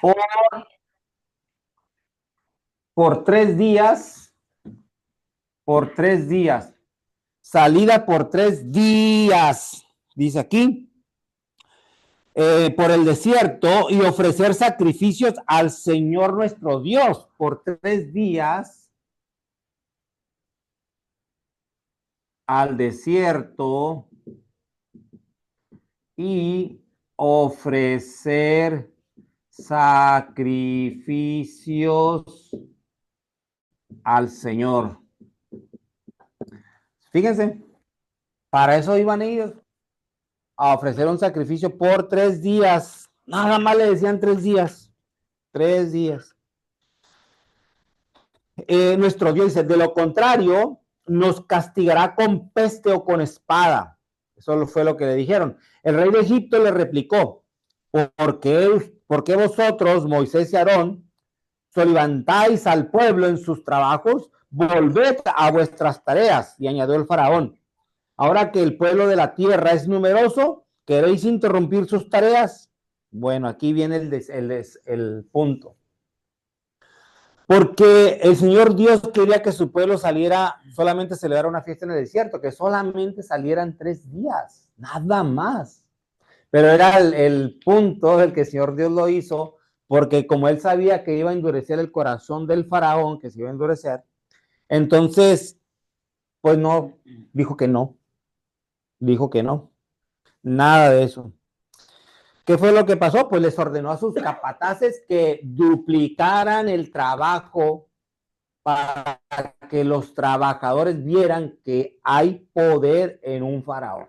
por, por 3 días, por 3 días, salida por 3 días, dice aquí, por el desierto y ofrecer sacrificios al Señor nuestro Dios por 3 días al desierto y ofrecer sacrificios al Señor. Fíjense, para eso iban ellos a ofrecer un sacrificio por 3 días. Nada más le decían 3 días. 3 días. Nuestro Dios dice, de lo contrario, nos castigará con peste o con espada. Eso fue lo que le dijeron. El rey de Egipto le replicó, ¿por qué vosotros, Moisés y Aarón, solivantáis al pueblo en sus trabajos? Volved a vuestras tareas. Y añadió el faraón, ahora que el pueblo de la tierra es numeroso, ¿queréis interrumpir sus tareas? Bueno, aquí viene el punto. Porque el Señor Dios quería que su pueblo saliera, solamente celebrara una fiesta en el desierto, que solamente salieran 3 días, nada más. Pero era el punto del que el Señor Dios lo hizo, porque como él sabía que iba a endurecer el corazón del faraón, que se iba a endurecer, entonces, pues no, dijo que no, dijo que no, nada de eso. ¿Qué fue lo que pasó? Pues les ordenó a sus capataces que duplicaran el trabajo para que los trabajadores vieran que hay poder en un faraón.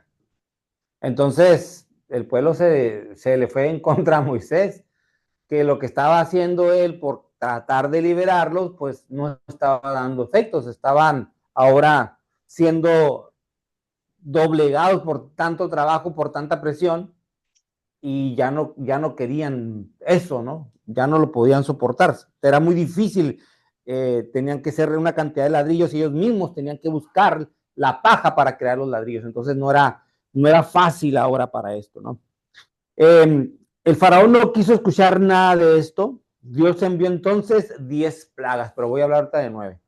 Entonces, el pueblo se le fue en contra a Moisés, que lo que estaba haciendo él por tratar de liberarlos, pues no estaba dando efectos, estaban ahora siendo doblegados por tanto trabajo, por tanta presión, y ya no querían eso, ¿no? Ya no lo podían soportar. Era muy difícil, tenían que ser una cantidad de ladrillos y ellos mismos tenían que buscar la paja para crear los ladrillos. Entonces no era fácil ahora para esto, ¿no? El faraón no quiso escuchar nada de esto. Dios envió entonces 10 plagas, pero voy a hablar ahorita de 9.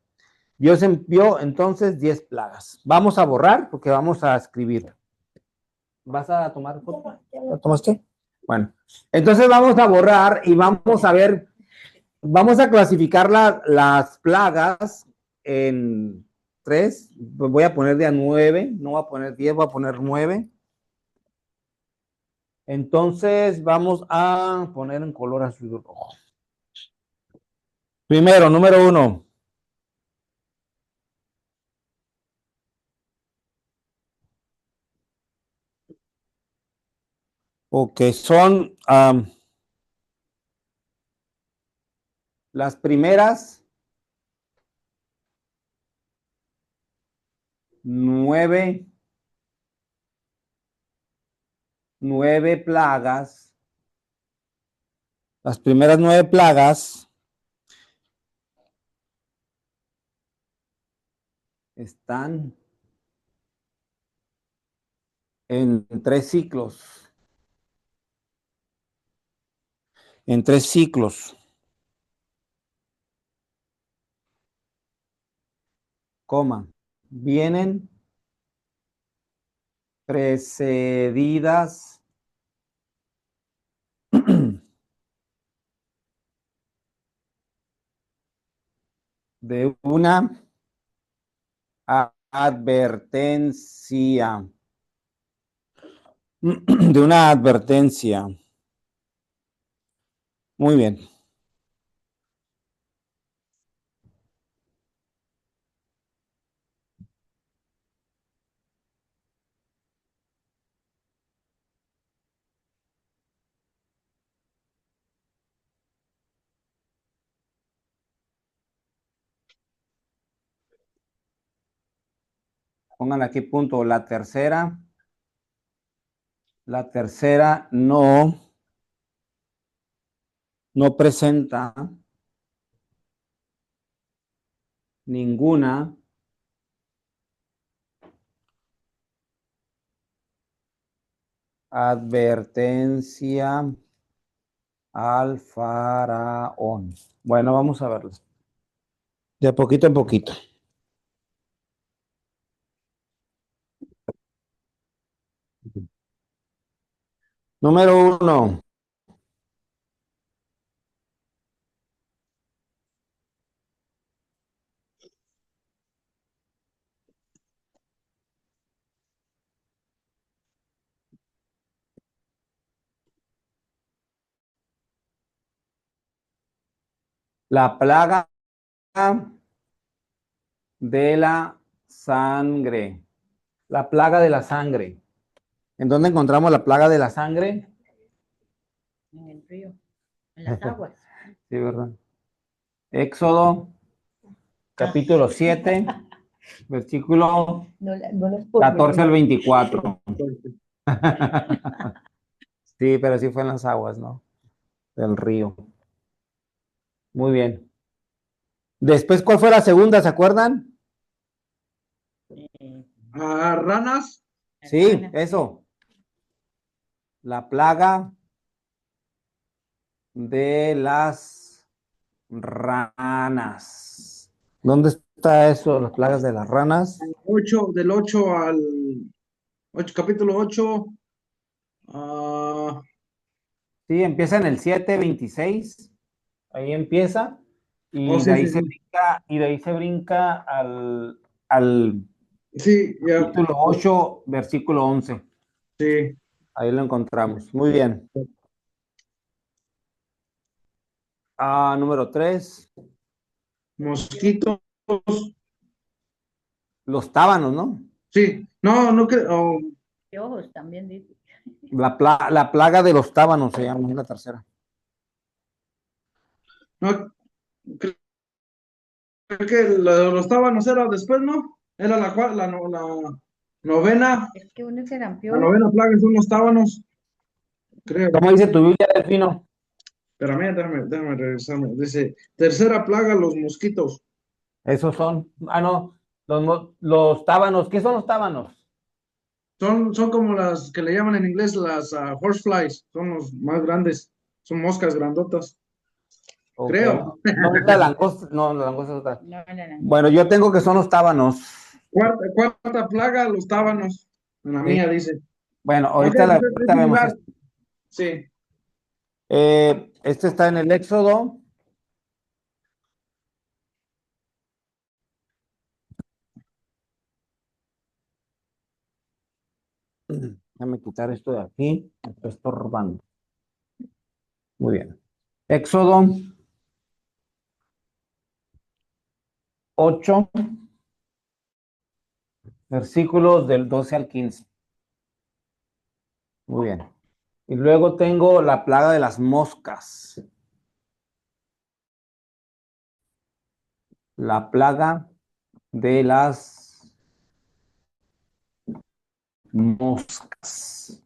Dios envió entonces 10 plagas. Vamos a borrar porque vamos a escribir. ¿Vas a tomar foto? ¿La tomaste? Bueno, entonces vamos a borrar y vamos a ver, vamos a clasificar las plagas en 3. Voy a poner de a 9, no voy a poner 10, voy a poner 9. Entonces vamos a poner en color azul rojo. Primero, número 1. Ok, son las primeras 9 plagas. Las primeras 9 plagas están en 3 ciclos. En 3 ciclos, coma, vienen precedidas de una advertencia. De una advertencia. Muy bien. Pongan aquí punto. La tercera no presenta ninguna advertencia al faraón. Bueno, vamos a verlo. De poquito en poquito. Número 1. La plaga de la sangre. La plaga de la sangre. ¿En dónde encontramos la plaga de la sangre? En el río, en las aguas. Sí, ¿verdad? Éxodo, capítulo 7, versículo No las puedo 14 al medir. 24. Sí, pero sí fue en las aguas, ¿no? Del río. Muy bien. Después, ¿cuál fue la segunda? ¿Se acuerdan? Eh, Ranas. Sí, hermana, eso. La plaga de las ranas. ¿Dónde está eso? Las plagas de las ranas. 8, del 8 al 8, capítulo 8. Sí, empieza en el 7:26. Ahí empieza. Oh, Y de sí, ahí sí, se sí. brinca, y de ahí se brinca al Sí, ya. capítulo 8, versículo 11. Sí. Ahí lo encontramos. Muy bien. Número 3. Mosquitos. Los tábanos, ¿no? Sí. No, no creo. de ojos también dice. La plaga de los tábanos se llama, es la tercera. No, creo que los tábanos era después, ¿no? Era la novena. Es que uno se La rampió. novena plaga son los tábanos, creo. ¿Cómo dice tu Biblia, Delfino? Pero a mí, déjame regresarme. Dice, tercera plaga, los mosquitos. Esos son. No. Los tábanos. ¿Qué son los tábanos? Son como las que le llaman en inglés las horseflies. Son los más grandes. Son moscas grandotas. Ok. Creo. No es la langosta. No, la langosta es otra. No, no, no. Bueno, yo tengo que son los tábanos. Cuarta plaga, los tábanos. En la Sí. mía dice. Bueno, Ok, ahorita es vemos similar. esto. Sí. Este está en el Éxodo. Déjame quitar esto de aquí. Me está estorbando. Muy bien. Éxodo 8, versículos del 12 al 15. Muy bien. Y luego tengo la plaga de las moscas. La plaga de las moscas.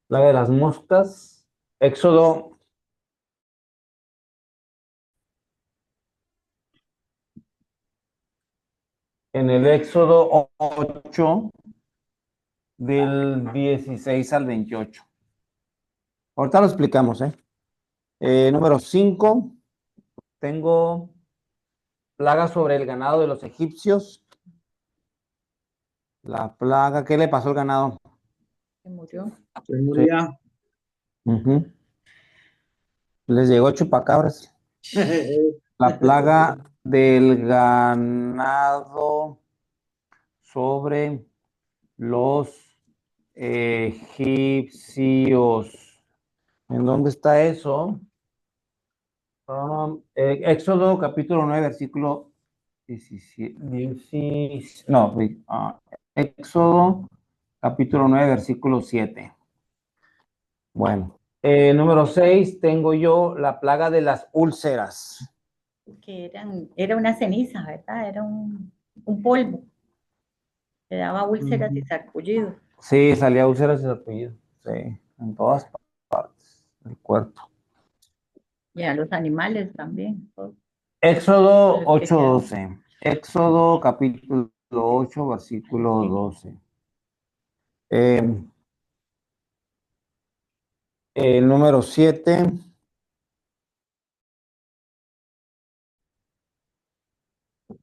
Plaga de las moscas. Éxodo en el Éxodo 8 del 16 al 28. Ahorita lo explicamos, ¿eh? Número 5, tengo plaga sobre el ganado de los egipcios. La plaga, ¿qué le pasó al ganado? Se murió. Se Sí. moría. Ujú. Les llegó chupacabras. La plaga del ganado sobre los egipcios. ¿En dónde está eso? Éxodo capítulo 9, versículo 17, no, Éxodo capítulo 9, versículo 7. Bueno, número 6, tengo yo la plaga de las úlceras. Era una ceniza, ¿verdad? Era un polvo. Le daba úlceras y Ujú. sarpullido. Sí, salía úlceras y sarpullido. Sí, en todas partes del cuerpo. Y a los animales también. Todos Éxodo los que quedan. 8:12. Éxodo capítulo 8, versículo Sí. 12. Eh, El número 7.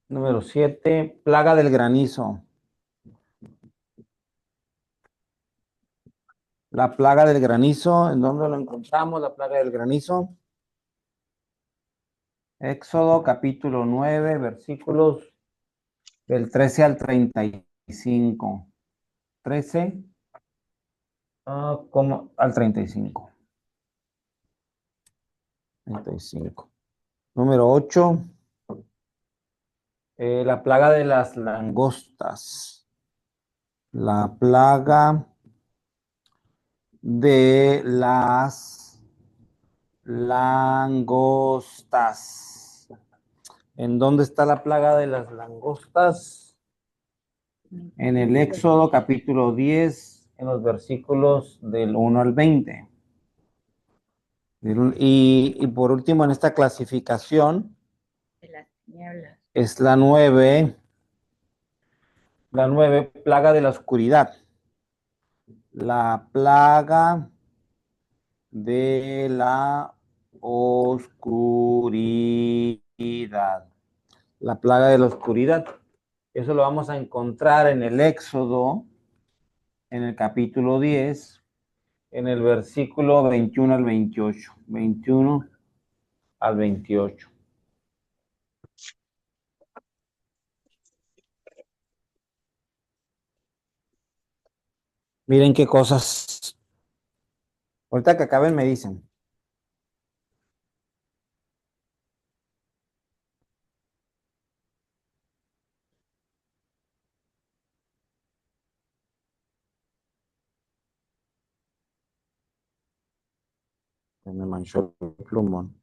Número 7, plaga del granizo. La plaga del granizo, ¿en dónde lo encontramos? La plaga del granizo. Éxodo capítulo 9, versículos del 13 al 35. 13 como al 35. 35. Número 8, la plaga de las langostas. La plaga de las langostas. ¿En dónde está la plaga de las langostas? En el Éxodo capítulo 10, en los versículos del 1 al 20. Y por último, en esta clasificación, De las tinieblas. es la 9, plaga de la oscuridad. La plaga de la oscuridad. La plaga de la oscuridad. Eso lo vamos a encontrar en el Éxodo, en el capítulo 10, en el versículo 21 al 28. 21 al 28. Miren qué cosas. Ahorita que acaben me dicen. Se me manchó el plumón.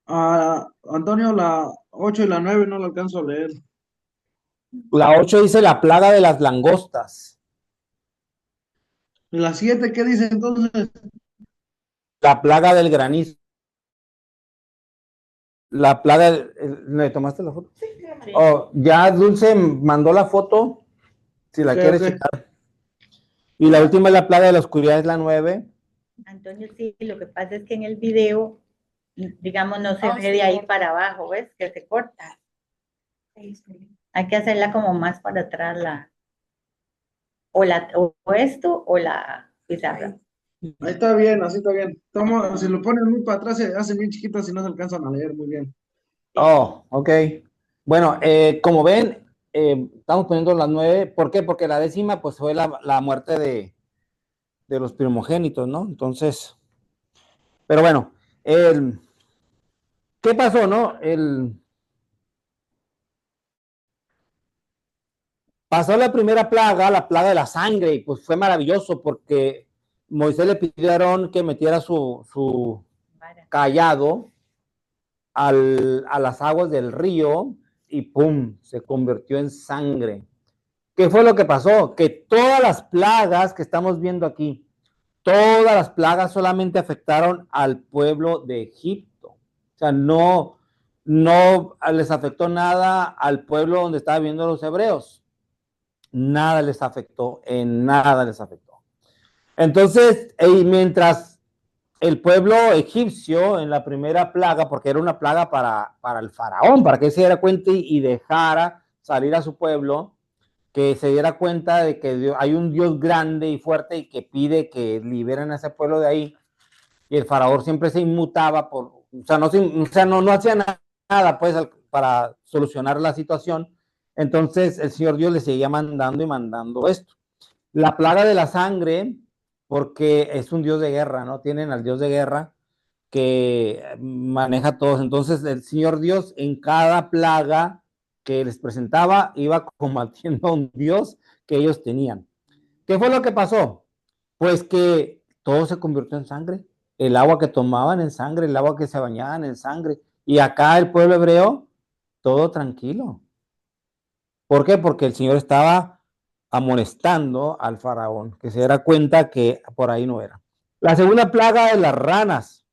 Antonio, la 8 y la 9 no la alcanzo a leer. La 8 dice la plaga de las langostas. ¿Y la 7 qué dice entonces? La plaga del granizo. La plaga. ¿Le tomaste la foto? Sí, hombre. Oh, ya Dulce mandó la foto. Si la Ok, quieres ok. checar. Y la última es la plaga de la oscuridad, es la 9. Antonio, sí, lo que pasa es que en el video, digamos, no se ve de ahí para abajo, ¿ves? Que se corta. Hay que hacerla como más para atrás, o esto o la pizarra. Ahí está bien, así está bien. Toma, si lo ponen muy para atrás, se hacen bien chiquitas y no se alcanzan a leer muy bien. Oh, ok. Bueno, como ven, estamos poniendo las 9. ¿Por qué? Porque la décima, pues, fue la muerte de los primogénitos, ¿no? Entonces, pero bueno, ¿qué pasó, no? Pasó la primera plaga, la plaga de la sangre, y pues fue maravilloso porque Moisés le pidió a Aarón que metiera su cayado a las aguas del río y ¡pum! Se convirtió en sangre. ¿Qué fue lo que pasó? Que todas las plagas que estamos viendo aquí, todas las plagas solamente afectaron al pueblo de Egipto. O sea, no les afectó nada al pueblo donde estaban viviendo los hebreos. Nada les afectó, en nada les afectó. Entonces, mientras el pueblo egipcio en la primera plaga, porque era una plaga para el faraón, para que se diera cuenta y dejara salir a su pueblo, que se diera cuenta de que hay un Dios grande y fuerte y que pide que liberen a ese pueblo de ahí, y el faraón siempre se inmutaba no hacía nada pues para solucionar la situación. Entonces el Señor Dios le seguía mandando y mandando esto. La plaga de la sangre, porque es un Dios de guerra, ¿no? Tienen al Dios de guerra que maneja a todos. Entonces el Señor Dios en cada plaga que les presentaba iba combatiendo a un Dios que ellos tenían. ¿Qué fue lo que pasó? Pues que todo se convirtió en sangre. El agua que tomaban en sangre, el agua que se bañaban en sangre. Y acá el pueblo hebreo, todo tranquilo. ¿Por qué? Porque el Señor estaba amonestando al faraón, que se diera cuenta que por ahí no era. La segunda plaga de las ranas.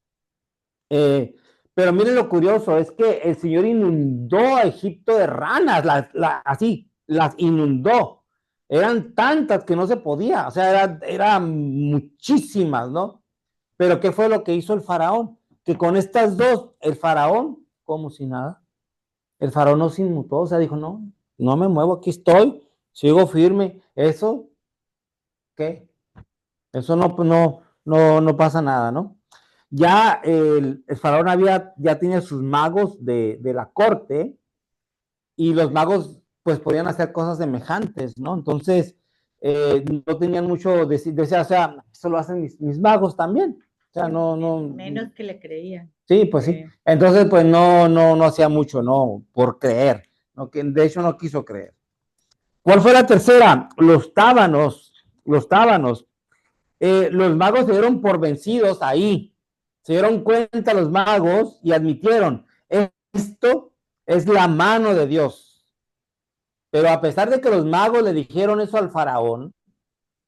Pero miren lo curioso, es que el Señor inundó a Egipto de ranas, así, las inundó. Eran tantas que no se podía, o sea, eran muchísimas, ¿no? Pero ¿qué fue lo que hizo el faraón? Que con estas dos, el faraón, como si nada, el faraón no se inmutó, o sea, dijo, no, no me muevo, aquí estoy, sigo firme, eso, ¿qué? Eso no pasa nada, ¿no? Ya el faraón ya tenía sus magos de la corte, y los magos pues podían hacer cosas semejantes, ¿no? Entonces, no tenían mucho, decía, o sea, eso lo hacen mis magos también. O sea, Menos que le creían. Sí, pues sí. Entonces, pues no hacía mucho, ¿no? Por creer, ¿no? Que de hecho no quiso creer. ¿Cuál fue la tercera? Los tábanos, los tábanos. Los magos se dieron por vencidos ahí. Se dieron cuenta los magos y admitieron, esto es la mano de Dios. Pero a pesar de que los magos le dijeron eso al faraón,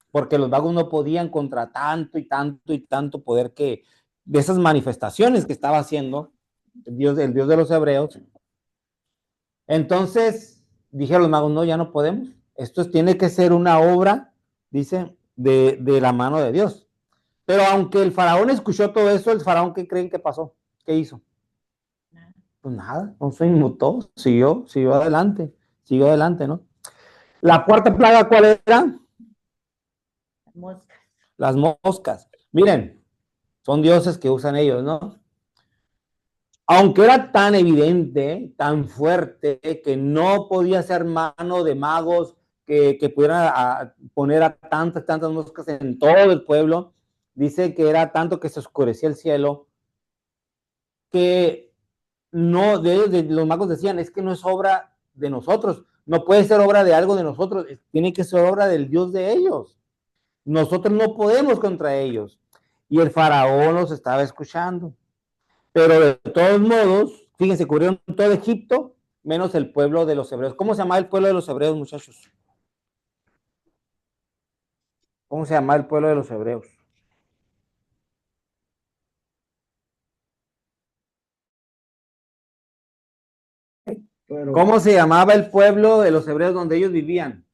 porque los magos no podían contra tanto y tanto y tanto poder que de esas manifestaciones que estaba haciendo el Dios de los hebreos, entonces dijeron los magos, no, ya no podemos. Esto tiene que ser una obra, dice, de la mano de Dios. Pero aunque el faraón escuchó todo eso, el faraón, ¿qué creen que pasó? ¿Qué hizo? Pues nada, no se inmutó, siguió adelante, ¿no? La cuarta plaga, ¿cuál era? Moscas. Las moscas. Miren, son dioses que usan ellos, ¿no? Aunque era tan evidente, tan fuerte, que no podía ser mano de magos que pudieran poner a tantas moscas en todo el pueblo, dice que era tanto que se oscurecía el cielo, que no, los magos decían, es que no es obra de nosotros, no puede ser obra de algo de nosotros, tiene que ser obra del Dios de ellos. Nosotros no podemos contra ellos. Y el faraón los estaba escuchando. Pero de todos modos, fíjense, cubrieron todo Egipto, menos el pueblo de los hebreos. ¿Cómo se llama el pueblo de los hebreos, muchachos? ¿Cómo se llama el pueblo de los hebreos? Pero, ¿Cómo se llamaba el pueblo de los hebreos donde ellos vivían?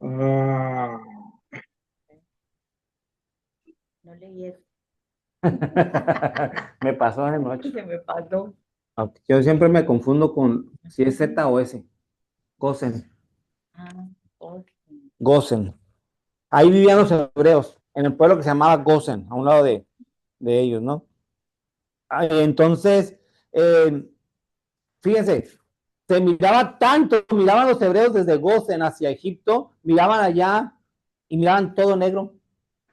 ah, No leí eso. Me pasó anoche. Se me pasó. Yo siempre me confundo con si es Z o S. Gosen. Ah, ok. Gosen. Ahí vivían los hebreos, en el pueblo que se llamaba Gosen, a un lado de ellos, ¿no? Entonces, fíjense, se miraba tanto, miraban los hebreos desde Gosen hacia Egipto, miraban allá y miraban todo negro,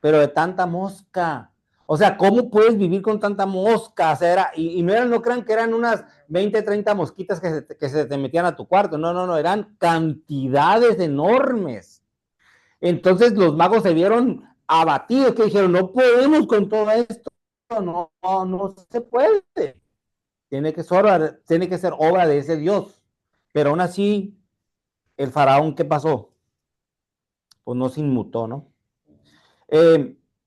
pero de tanta mosca. O sea, ¿cómo puedes vivir con tanta mosca? O sea, no crean que eran unas 20, 30 mosquitas que se te metían a tu cuarto. No, eran cantidades enormes. Entonces los magos se vieron abatidos, que dijeron, no podemos con todo esto, no se puede. Tiene que ser obra de ese Dios. Pero aún así, el faraón, ¿qué pasó? Pues no se inmutó, ¿no?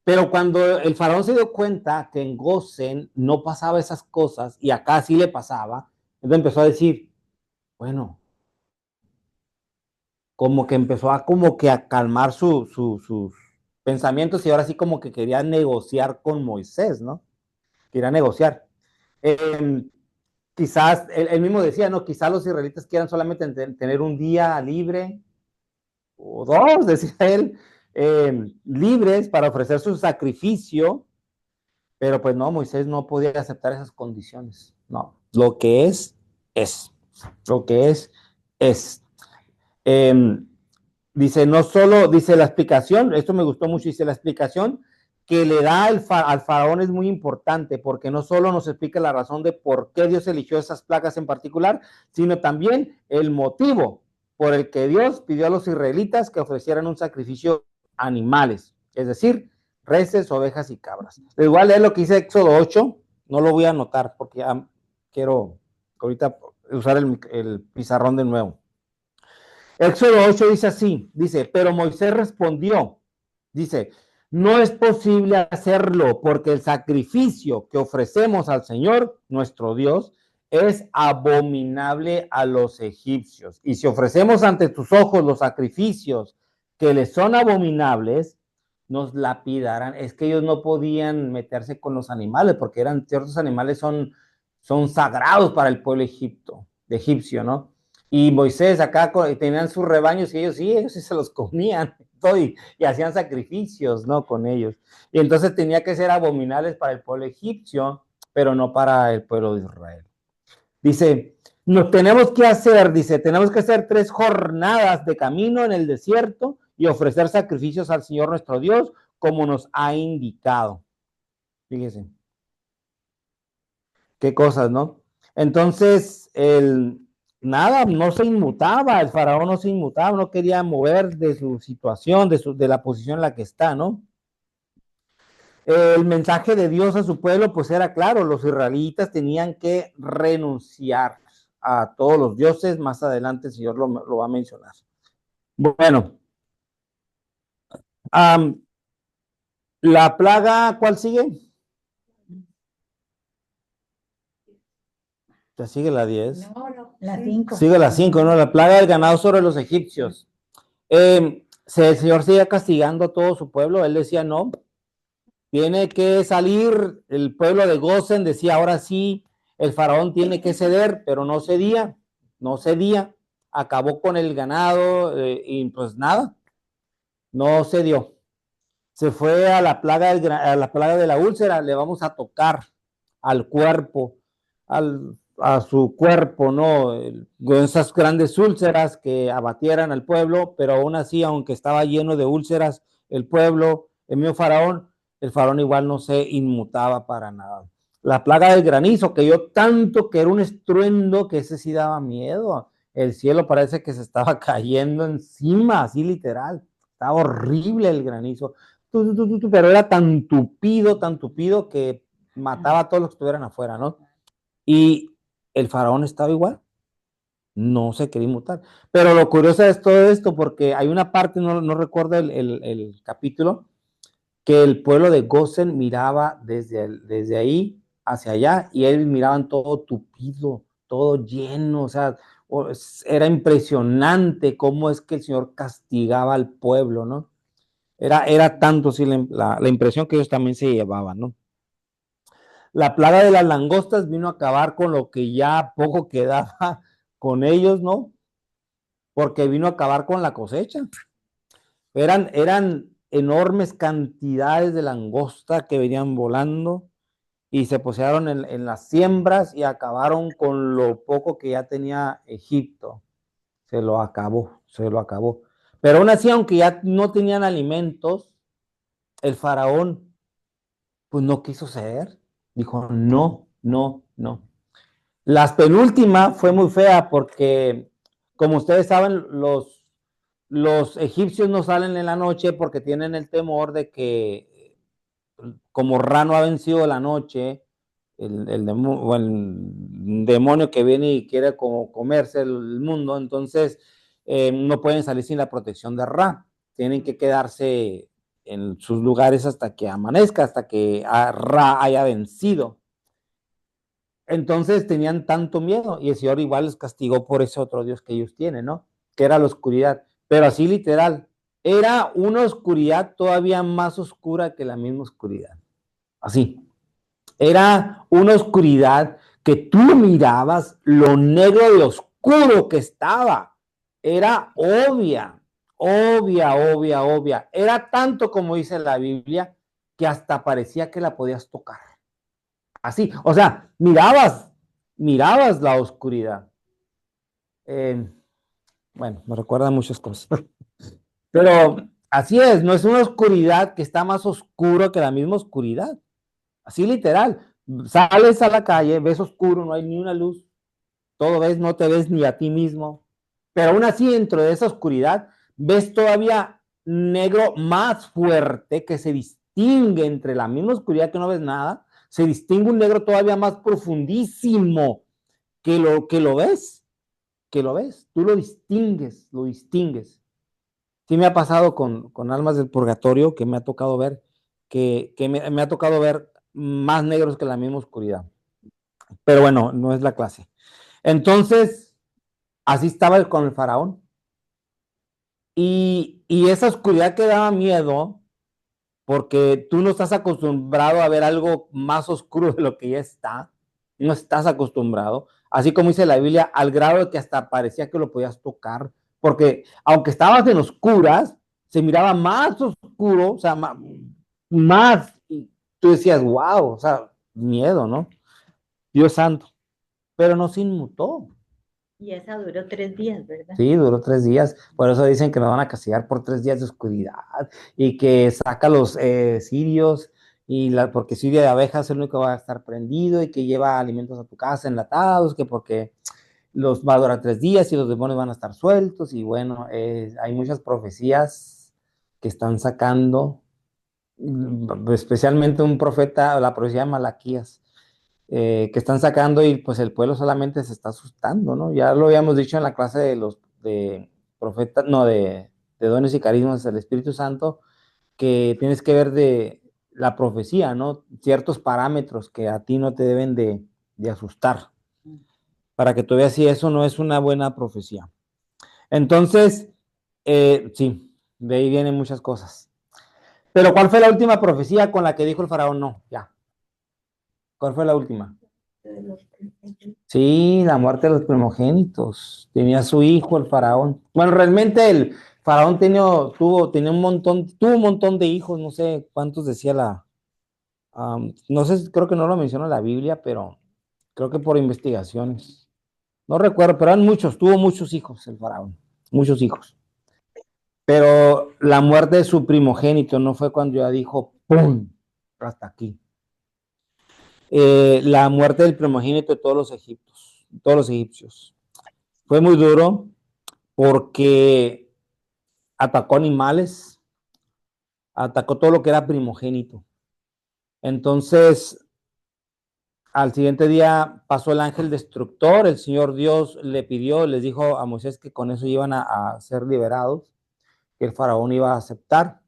Pero cuando el faraón se dio cuenta que en Gosen no pasaba esas cosas y acá sí le pasaba, entonces empezó a decir, bueno, como que empezó a calmar sus pensamientos y ahora sí como que quería negociar con Moisés, ¿no? Quería negociar. Quizás, él mismo decía, no, quizás los israelitas quieran solamente tener un día libre, o dos, decía él, libres para ofrecer su sacrificio, pero pues no, Moisés no podía aceptar esas condiciones. No, lo que es. Lo que es. Dice, no solo, dice la explicación, esto me gustó mucho, dice la explicación que le da al faraón es muy importante, porque no solo nos explica la razón de por qué Dios eligió esas plagas en particular, sino también el motivo por el que Dios pidió a los israelitas que ofrecieran un sacrificio animales, es decir, reses, ovejas y cabras. Igual es lo que dice Éxodo 8, no lo voy a anotar porque ya quiero ahorita usar el pizarrón de nuevo. Éxodo 8 dice así, dice, pero Moisés respondió, dice, no es posible hacerlo porque el sacrificio que ofrecemos al Señor, nuestro Dios, es abominable a los egipcios. Y si ofrecemos ante tus ojos los sacrificios que les son abominables, nos lapidarán. Es que ellos no podían meterse con los animales, porque ciertos animales son sagrados para el pueblo egipcio, ¿no? Y Moisés acá tenían sus rebaños y ellos sí se los comían todo y hacían sacrificios, ¿no? Con ellos. Y entonces tenía que ser abominables para el pueblo egipcio, pero no para el pueblo de Israel. Dice, tenemos que hacer 3 jornadas de camino en el desierto y ofrecer sacrificios al Señor nuestro Dios, como nos ha indicado. Fíjese. Qué cosas, ¿no? Entonces, nada, no se inmutaba, el faraón no se inmutaba, no quería mover de su situación, de la posición en la que está, ¿no? El mensaje de Dios a su pueblo, pues era claro, los israelitas tenían que renunciar a todos los dioses. Más adelante el Señor lo va a mencionar. Bueno, la plaga, ¿cuál sigue? Ya sigue la 10. No, la 5. Sigue la 5, ¿no? La plaga del ganado sobre los egipcios. El Señor seguía castigando a todo su pueblo. Él decía, no, tiene que salir. El pueblo de Gosen decía, ahora sí, el faraón tiene que ceder, pero no cedía. Acabó con el ganado y pues nada, no cedió. Se fue a la plaga de la úlcera. Le vamos a tocar al cuerpo, a su cuerpo, ¿no? Con esas grandes úlceras que abatieran al pueblo, pero aún así, aunque estaba lleno de úlceras el pueblo, el mío faraón, el faraón igual no se inmutaba para nada. La plaga del granizo, que yo tanto que era un estruendo que ese sí daba miedo. El cielo parece que se estaba cayendo encima, así literal. Estaba horrible el granizo. Pero era tan tupido que mataba a todos los que estuvieran afuera, ¿no? Y el faraón estaba igual, no se quería inmutar. Pero lo curioso es todo esto, porque hay una parte, no recuerdo el capítulo, que el pueblo de Gosen miraba desde ahí hacia allá, y ellos miraban todo tupido, todo lleno, o sea, era impresionante cómo es que el Señor castigaba al pueblo, ¿no? Era tanto sí, la impresión que ellos también se llevaban, ¿no? La plaga de las langostas vino a acabar con lo que ya poco quedaba con ellos, ¿no? Porque vino a acabar con la cosecha. Eran enormes cantidades de langosta que venían volando y se posearon en las siembras y acabaron con lo poco que ya tenía Egipto. Se lo acabó. Pero aún así, aunque ya no tenían alimentos, el faraón pues no quiso ceder. Dijo, no. La penúltima fue muy fea porque, como ustedes saben, los egipcios no salen en la noche porque tienen el temor de que, como Ra no ha vencido la noche, el demonio que viene y quiere como comerse el mundo, entonces no pueden salir sin la protección de Ra. Tienen que quedarse en sus lugares hasta que amanezca, hasta que Ra haya vencido. Entonces tenían tanto miedo y el Señor igual les castigó por ese otro Dios que ellos tienen, ¿no? Que era la oscuridad, pero así literal, era una oscuridad todavía más oscura que la misma oscuridad. Así, era una oscuridad que tú mirabas lo negro y oscuro que estaba. Era obvia. Era tanto como dice la Biblia que hasta parecía que la podías tocar. Así, o sea, mirabas la oscuridad. Bueno, me recuerda muchas cosas. Pero así es, no es una oscuridad que está más oscuro que la misma oscuridad. Así literal. Sales a la calle, ves oscuro, no hay ni una luz. Todo ves, no te ves ni a ti mismo. Pero aún así, dentro de esa oscuridad, ves todavía negro más fuerte que se distingue entre la misma oscuridad que no ves nada. Se distingue un negro todavía más profundísimo que lo ves, tú lo distingues. Sí me ha pasado con almas del purgatorio que me ha tocado ver, que me ha tocado ver más negros que la misma oscuridad. Pero bueno, no es la clase. Entonces, así estaba con el faraón. Y esa oscuridad que daba miedo, porque tú no estás acostumbrado a ver algo más oscuro de lo que ya está, no estás acostumbrado, así como dice la Biblia, al grado de que hasta parecía que lo podías tocar, porque aunque estabas en oscuras, se miraba más oscuro, o sea, más, y tú decías, wow, o sea, miedo, ¿no? Dios santo, pero no se inmutó. Y esa duró 3 días, ¿verdad? Sí, duró 3 días. Por eso dicen que nos van a castigar por 3 días de oscuridad y que saca los cirios porque cirio de abejas es el único que va a estar prendido y que lleva alimentos a tu casa enlatados, que porque los va a durar 3 días y los demonios van a estar sueltos y bueno, hay muchas profecías que están sacando, especialmente un profeta, la profecía de Malaquías, que están sacando y pues el pueblo solamente se está asustando, ¿no? Ya lo habíamos dicho en la clase de los de profetas, no, de dones y carismas del Espíritu Santo, que tienes que ver de la profecía, ¿no? Ciertos parámetros que a ti no te deben de asustar, para que tú veas si eso no es una buena profecía. Entonces, sí, de ahí vienen muchas cosas. Pero ¿cuál fue la última profecía con la que dijo el faraón? No, ya. ¿Cuál fue la última? Sí, la muerte de los primogénitos. Tenía su hijo, el faraón. Bueno, realmente el faraón tuvo un montón de hijos, no sé cuántos decía no sé, creo que no lo menciona la Biblia, pero creo que por investigaciones. No recuerdo, pero eran muchos, tuvo muchos hijos el faraón, muchos hijos. Pero la muerte de su primogénito no fue cuando ya dijo, ¡pum! Hasta aquí. La muerte del primogénito de todos los egipcios. Fue muy duro porque atacó animales, atacó todo lo que era primogénito. Entonces, al siguiente día pasó el ángel destructor, el Señor Dios le pidió, les dijo a Moisés que con eso iban a ser liberados, que el faraón iba a aceptar.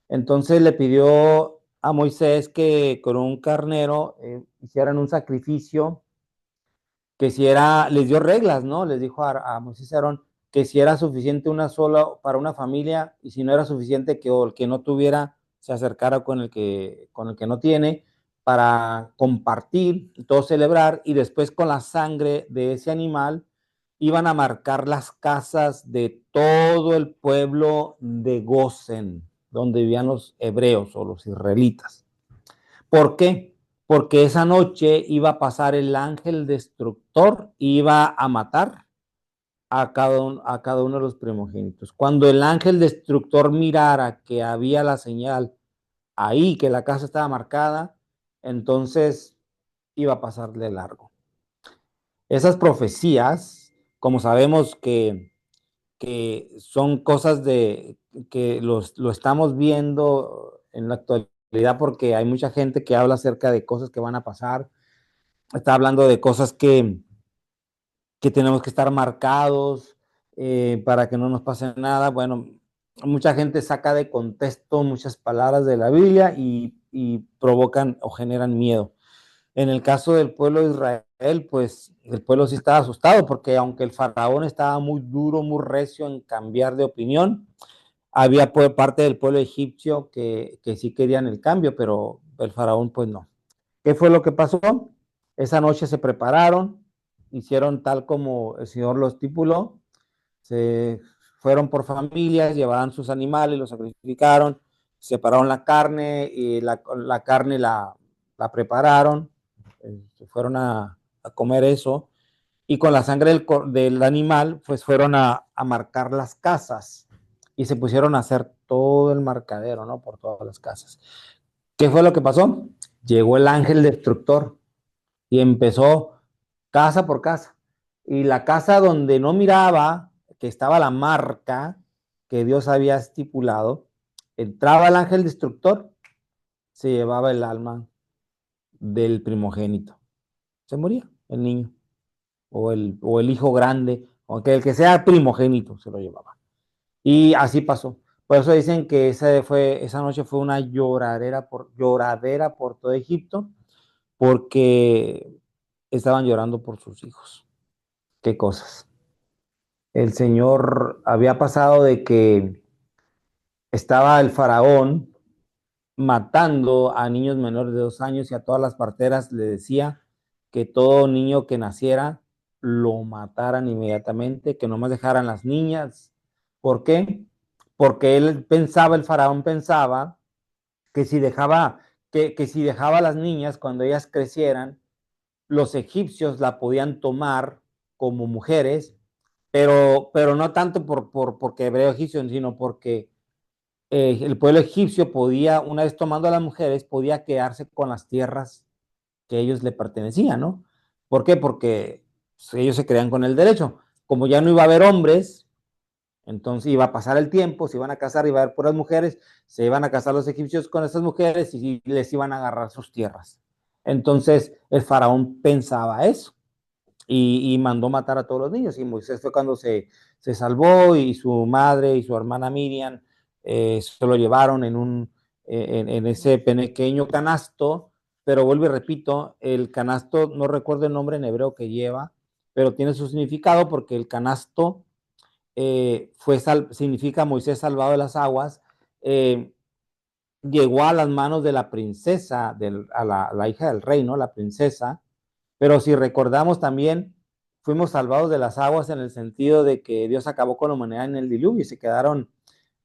Entonces le pidió a Moisés que con un carnero hicieran un sacrificio, que si era, les dio reglas, ¿no? Les dijo a Moisés y Aarón que si era suficiente una sola para una familia y si no era suficiente que el que no tuviera se acercara con el que no tiene para compartir y todo celebrar y después con la sangre de ese animal iban a marcar las casas de todo el pueblo de Gosen, donde vivían los hebreos o los israelitas. ¿Por qué? Porque esa noche iba a pasar el ángel destructor y iba a matar a cada uno de los primogénitos. Cuando el ángel destructor mirara que había la señal ahí, que la casa estaba marcada, entonces iba a pasar de largo. Esas profecías, como sabemos que son cosas que lo estamos viendo en la actualidad porque hay mucha gente que habla acerca de cosas que van a pasar, está hablando de cosas que tenemos que estar marcados para que no nos pase nada. Bueno, mucha gente saca de contexto muchas palabras de la Biblia y provocan o generan miedo. En el caso del pueblo de Israel, pues el pueblo sí estaba asustado porque aunque el faraón estaba muy duro, muy recio en cambiar de opinión, había parte del pueblo egipcio que sí querían el cambio, pero el faraón pues no. ¿Qué fue lo que pasó? Esa noche se prepararon, hicieron tal como el Señor lo estipuló, se fueron por familias, llevaban sus animales, los sacrificaron, separaron la carne y la carne la prepararon, se fueron a comer eso y con la sangre del animal pues fueron a marcar las casas y se pusieron a hacer todo el marcadero, ¿no? Por todas las casas. ¿Qué fue lo que pasó? Llegó el ángel destructor y empezó casa por casa. Y la casa donde no miraba, que estaba la marca que Dios había estipulado, entraba el ángel destructor, se llevaba el alma del primogénito. Se moría el niño, o el hijo grande, o que el que sea primogénito se lo llevaba. Y así pasó. Por eso dicen que esa noche fue una lloradera por todo Egipto, porque estaban llorando por sus hijos. Qué cosas. El Señor había pasado de que estaba el faraón matando a niños menores de 2 años y a todas las parteras le decía que todo niño que naciera lo mataran inmediatamente, que no más dejaran las niñas. ¿Por qué? Porque él pensaba, el faraón pensaba que si dejaba, que si dejaba a las niñas cuando ellas crecieran, los egipcios la podían tomar como mujeres, pero no tanto porque hebreo egipcio, sino porque el pueblo egipcio podía, una vez tomando a las mujeres, podía quedarse con las tierras que ellos le pertenecían, ¿no? ¿Por qué? Porque pues, ellos se creían con el derecho. Como ya no iba a haber hombres, entonces iba a pasar el tiempo, se iban a casar, iba a haber puras mujeres, se iban a casar los egipcios con esas mujeres y les iban a agarrar sus tierras. Entonces el faraón pensaba eso y mandó matar a todos los niños. Y Moisés fue cuando se salvó y su madre y su hermana Miriam se lo llevaron en ese pequeño canasto, pero vuelvo y repito, el canasto, no recuerdo el nombre en hebreo que lleva, pero tiene su significado porque el canasto significa Moisés salvado de las aguas, llegó a las manos de la princesa, a la hija del rey, ¿no? La princesa, pero si recordamos también, fuimos salvados de las aguas en el sentido de que Dios acabó con la humanidad en el diluvio y se quedaron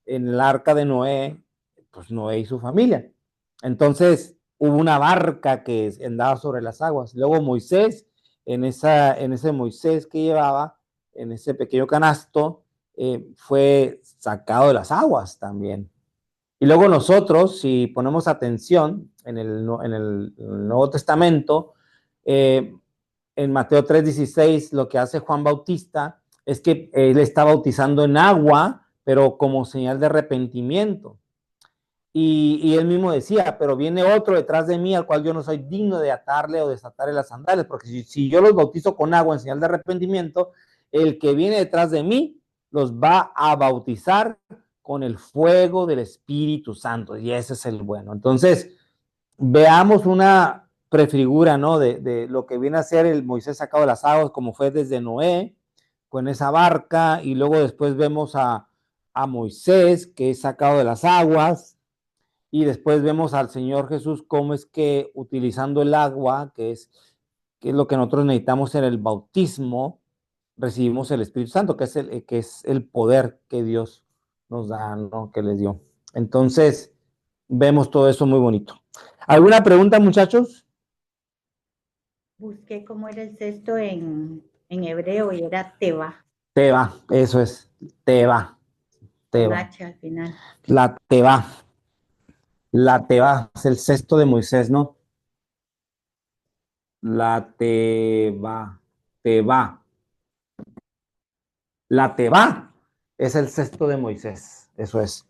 en el arca de Noé, pues Noé y su familia. Entonces hubo una barca que andaba sobre las aguas. Luego Moisés, en ese Moisés que llevaba, en ese pequeño canasto, fue sacado de las aguas también. Y luego nosotros, si ponemos atención en el Nuevo Testamento, en Mateo 3:16, lo que hace Juan Bautista es que él está bautizando en agua, pero como señal de arrepentimiento. Y él mismo decía, pero viene otro detrás de mí, al cual yo no soy digno de atarle o desatarle las sandalias, porque si yo los bautizo con agua en señal de arrepentimiento, el que viene detrás de mí los va a bautizar con el fuego del Espíritu Santo, y ese es el bueno. Entonces, veamos una prefigura, ¿no? De lo que viene a ser el Moisés sacado de las aguas, como fue desde Noé, con esa barca, y luego después vemos a Moisés, que es sacado de las aguas, y después vemos al Señor Jesús cómo es que utilizando el agua, que es lo que nosotros necesitamos en el bautismo, recibimos el Espíritu Santo, que es el poder que Dios nos da, ¿no? Que les dio. Entonces, vemos todo eso muy bonito. ¿Alguna pregunta, muchachos? Busqué cómo era el sexto en hebreo y era Teba, Teba, eso es, Teba, con Teba. H al final. La Teba, es el sexto de Moisés, ¿no? La Teba, Teba. La Teba es el sexto de Moisés, eso es.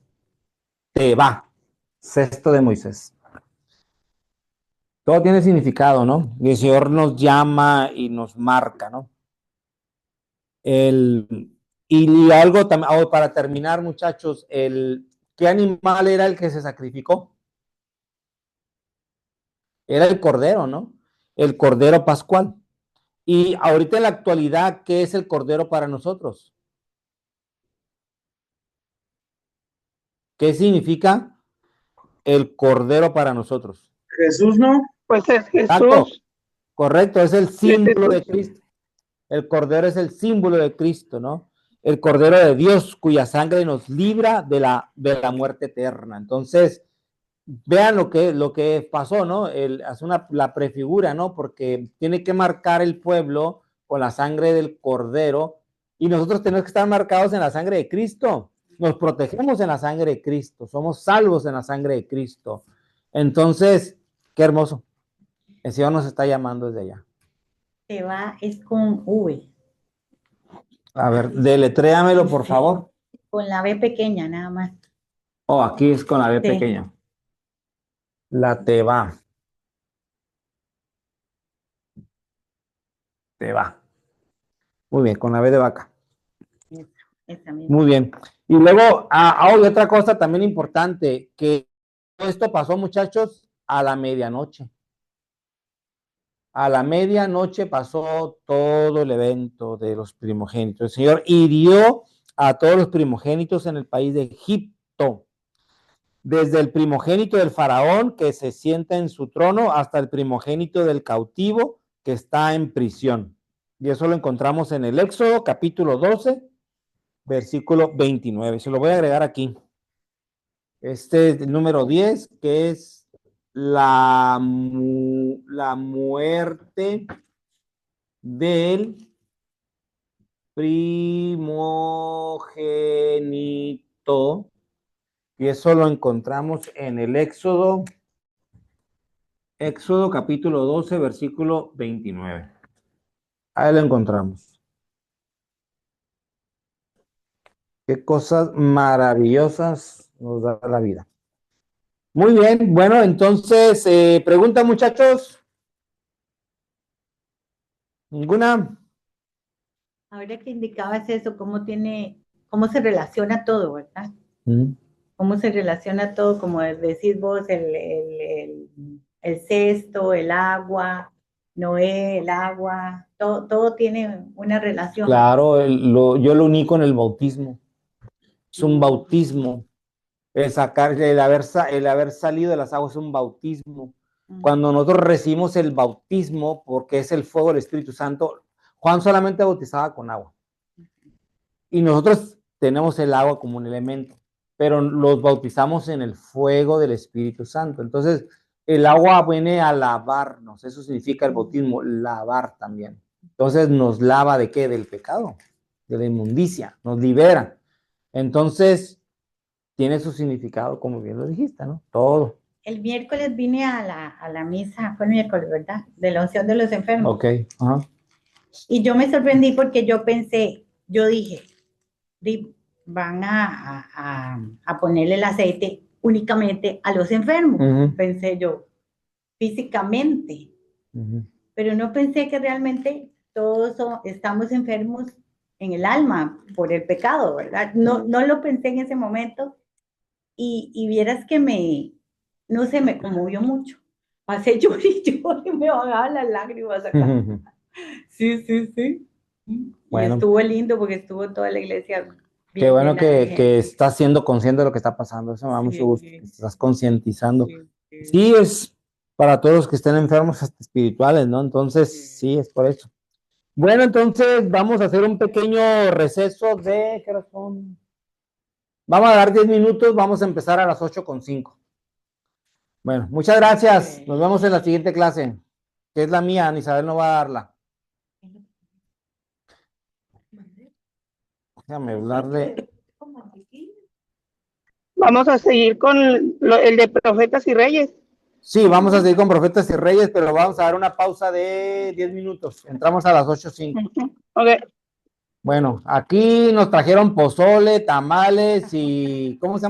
Teba, sexto de Moisés. Todo tiene significado, ¿no? El Señor nos llama y nos marca, ¿no? Y algo también, para terminar, muchachos, ¿qué animal era el que se sacrificó? Era el cordero, ¿no? El cordero pascual. Y ahorita en la actualidad, ¿qué es el cordero para nosotros? ¿Qué significa el cordero para nosotros? Jesús, ¿no? Pues es Exacto, Jesús. correcto, es el símbolo de Jesús. Cristo. El cordero es el símbolo de Cristo, ¿no? El cordero de Dios cuya sangre nos libra de la muerte eterna. Entonces, vean lo que pasó, ¿no? Hace la prefigura, ¿no? Porque tiene que marcar el pueblo con la sangre del cordero y nosotros tenemos que estar marcados en la sangre de Cristo. Nos protegemos en la sangre de Cristo, somos salvos en la sangre de Cristo. Entonces, qué hermoso. El Señor nos está llamando desde allá. Teba es con V. A ver, deletréamelo, por favor. Con la B pequeña, nada más. Oh, aquí es con la B Sí. pequeña. La Teba. Teba. Muy bien, con la B de vaca. Esa misma. Muy bien. Y luego, hay otra cosa también importante, que esto pasó, muchachos, a la medianoche. A la medianoche pasó todo el evento de los primogénitos. El Señor hirió a todos los primogénitos en el país de Egipto, desde el primogénito del faraón que se sienta en su trono hasta el primogénito del cautivo que está en prisión. Y eso lo encontramos en el Éxodo capítulo 12, versículo 29. Se lo voy a agregar aquí. Este es el número 10, que es la muerte del primogénito, y eso lo encontramos en el Éxodo capítulo 12, versículo 29. Ahí lo encontramos. Qué cosas maravillosas nos da la vida. Muy bien, bueno, entonces, pregunta, muchachos. ¿Ninguna? Ahora que indicabas eso, cómo se relaciona todo, ¿verdad? Mm. Cómo se relaciona todo, como decís vos, el cesto, el agua, Noé, el agua, todo tiene una relación. Claro, yo lo uní con el bautismo. Es un bautismo. El haber salido de las aguas es un bautismo. Cuando nosotros recibimos el bautismo, porque es el fuego del Espíritu Santo, Juan solamente bautizaba con agua. Y nosotros tenemos el agua como un elemento, pero los bautizamos en el fuego del Espíritu Santo. Entonces, el agua viene a lavarnos. Eso significa el bautismo, lavar también. Entonces, nos lava ¿de qué? Del pecado, de la inmundicia, nos libera. Entonces, tiene su significado, como bien lo dijiste, ¿no? Todo. El miércoles vine a la misa, fue el miércoles, ¿verdad? De la unción de los enfermos. Ok. Ajá. Y yo me sorprendí porque yo dije, van a ponerle el aceite únicamente a los enfermos, pensé yo, físicamente. Pero no pensé que realmente todos estamos enfermos en el alma por el pecado, ¿verdad? No lo pensé en ese momento y vieras que no sé, me conmovió mucho. Pasé llorar y me bajaban las lágrimas acá. Sí. Bueno. Y estuvo lindo porque estuvo toda la iglesia. Qué bueno que estás siendo consciente de lo que está pasando. Eso me da mucho gusto. Estás concientizando. Sí, es para todos los que estén enfermos hasta espirituales, ¿no? Entonces, sí, es por eso. Bueno, entonces vamos a hacer un pequeño receso de, ¿qué hora son? Vamos a dar 10 minutos, vamos a empezar a las 8:05. Bueno, muchas gracias. Nos vemos en la siguiente clase, que es la mía. Isabel no va a darla. Déjame hablarle. Vamos a seguir con el de profetas y reyes. Sí, vamos a seguir con profetas y reyes, pero vamos a dar una pausa de 10 minutos. Entramos a las 8:05. Ok. Bueno, aquí nos trajeron pozole, tamales y, ¿cómo se llama?